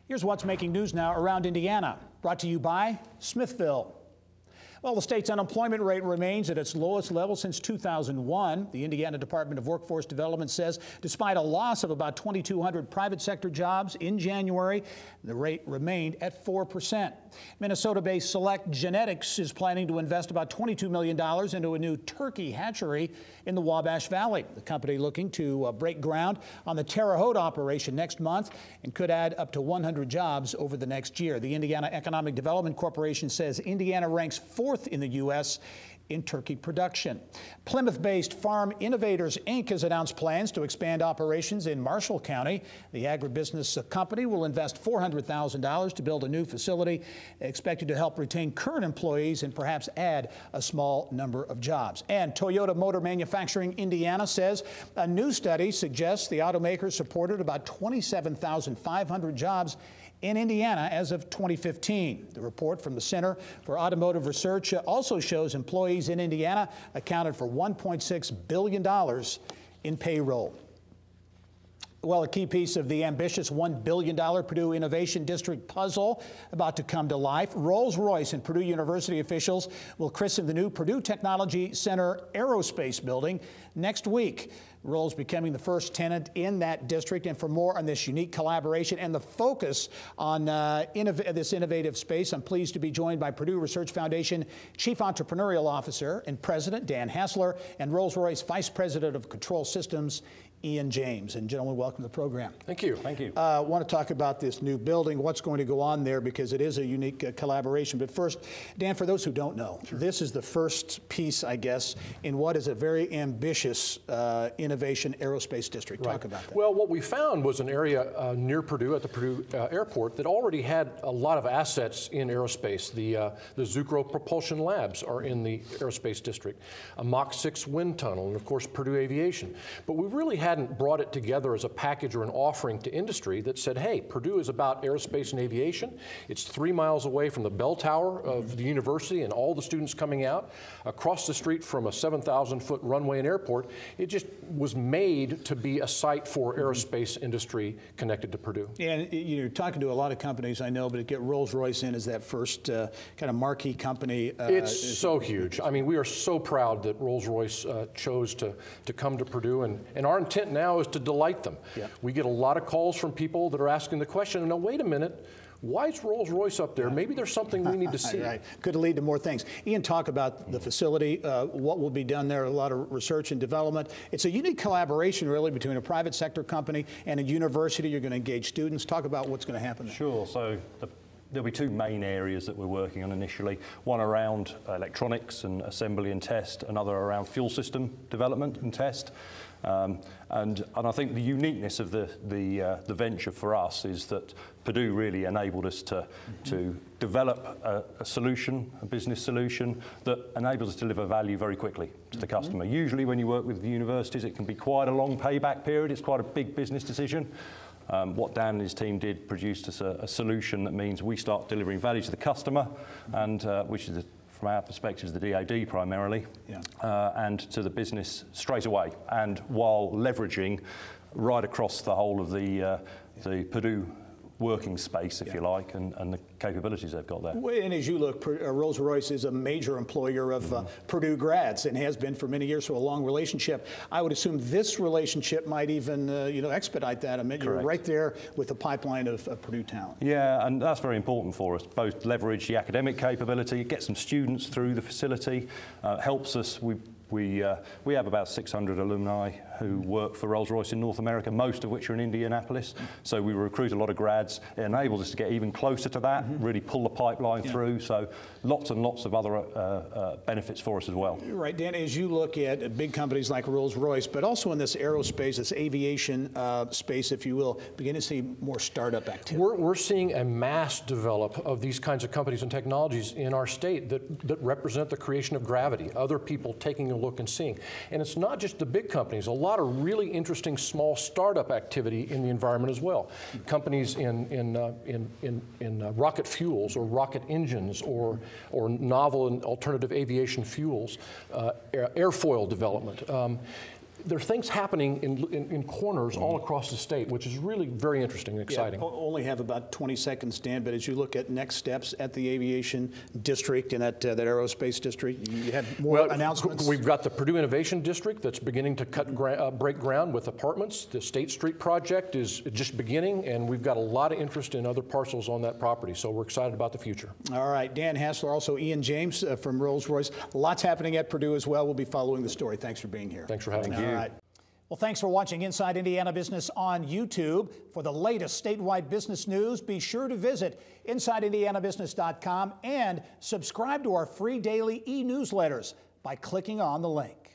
Here's what's making news now around Indiana, brought to you by Smithville. Well, the state's unemployment rate remains at its lowest level since 2001. The Indiana Department of Workforce Development says despite a loss of about 2,200 private sector jobs in January, the rate remained at 4%. Minnesota-based Select Genetics is planning to invest about $22 million into a new turkey hatchery in the Wabash Valley. The company looking to break ground on the Terre Haute operation next month and could add up to 100 jobs over the next year. The Indiana Economic Development Corporation says Indiana ranks fourth in the U.S. in turkey production. Plymouth-based Farm Innovators, Inc. has announced plans to expand operations in Marshall County. The agribusiness company will invest $400,000 to build a new facility expected to help retain current employees and perhaps add a small number of jobs. And Toyota Motor Manufacturing Indiana says a new study suggests the automaker supported about 27,500 jobs in Indiana as of 2015. The report from the Center for Automotive Research also shows employees in Indiana accounted for $1.6 billion in payroll. Well, a key piece of the ambitious $1 billion Purdue Innovation District puzzle about to come to life. Rolls-Royce and Purdue University officials will christen the new Purdue Technology Center Aerospace building next week. Rolls becoming the first tenant in that district. And for more on this unique collaboration and the focus on this innovative space, I'm pleased to be joined by Purdue Research Foundation Chief Entrepreneurial Officer and President Dan HASLER and Rolls-Royce Vice President of Control Systems Ian James. And gentlemen, welcome to the program. Thank you. Thank you. I want to talk about this new building, what's going to go on there, because it is a unique collaboration. But first, Dan, for those who don't know, sure, this is the first piece, I guess, in what is a very ambitious innovation aerospace district. Right. Talk about that. Well, what we found was an area near Purdue, at the Purdue Airport, that already had a lot of assets in aerospace. The Zucro propulsion labs are in the aerospace district, a Mach 6 wind tunnel, and of course Purdue Aviation. But we really hadn't brought it together as a package or an offering to industry that said, hey, Purdue is about aerospace and aviation. It's 3 miles away from the bell tower of the university and all the students coming out. Across the street from a 7,000-foot runway and airport, it just was made to be a site for aerospace industry connected to Purdue. And you're talking to a lot of companies, I know, but to get Rolls-Royce in as that first kind of marquee company. It's so huge. I mean, we are so proud that Rolls-Royce chose to come to Purdue, and our intent now is to delight them. Yeah. We get a lot of calls from people that are asking the question, now wait a minute, why is Rolls-Royce up there? Maybe there's something we need to see. Right. Could lead to more things. Ian, talk about the facility, what will be done there, a lot of research and development. It's a unique collaboration, really, between a private sector company and a university. You're going to engage students. Talk about what's going to happen there. Sure. So there'll be two main areas that we're working on initially. One around electronics and assembly and test, another around fuel system development and test. And I think the uniqueness of the venture for us is that Purdue really enabled us to develop a solution, a business solution that enables us to deliver value very quickly to the customer. Usually when you work with the universities, it can be quite a long payback period. It's quite a big business decision. What Dan and his team did produced us a solution that means we start delivering value to the customer, and which is from our perspective, the DoD primarily, and to the business straight away, and while leveraging right across the whole of the Purdue working space, if you like, and the capabilities they've got there. And as you look, Rolls-Royce is a major employer of Purdue grads and has been for many years, so a long relationship. I would assume this relationship might even expedite that. I mean, you're right there with the pipeline of Purdue talent. Yeah, and that's very important for us, both leverage the academic capability, get some students through the facility, helps us. We have about 600 alumni who work for Rolls-Royce in North America, most of which are in Indianapolis. So we recruit a lot of grads. It enables us to get even closer to that, really pull the pipeline through. So lots and lots of other benefits for us as well. Right, Dan, as you look at big companies like Rolls-Royce, but also in this aerospace, this aviation space, if you will, begin to see more startup activity. We're seeing a mass develop of these kinds of companies and technologies in our state that represent the creation of gravity, other people taking a look and seeing. And it's not just the big companies, a lot of really interesting small startup activity in the environment as well. Companies in rocket fuels or rocket engines or novel and alternative aviation fuels, airfoil development. there are things happening in corners all across the state, which is really very interesting and exciting. Yeah, only have about 20 seconds, Dan, but as you look at next steps at the aviation district and at that aerospace district, you had more announcements? We've got the Purdue Innovation District that's beginning to break ground with apartments. The State Street project is just beginning, and we've got a lot of interest in other parcels on that property, so we're excited about the future. All right, Dan HASLER, also Ian James from Rolls-Royce. Lots happening at Purdue as well. We'll be following the story. Thanks for being here. Thanks for having me. All right. Well, thanks for watching Inside Indiana Business on YouTube. For the latest statewide business news, be sure to visit InsideIndianaBusiness.com and subscribe to our free daily e-newsletters by clicking on the link.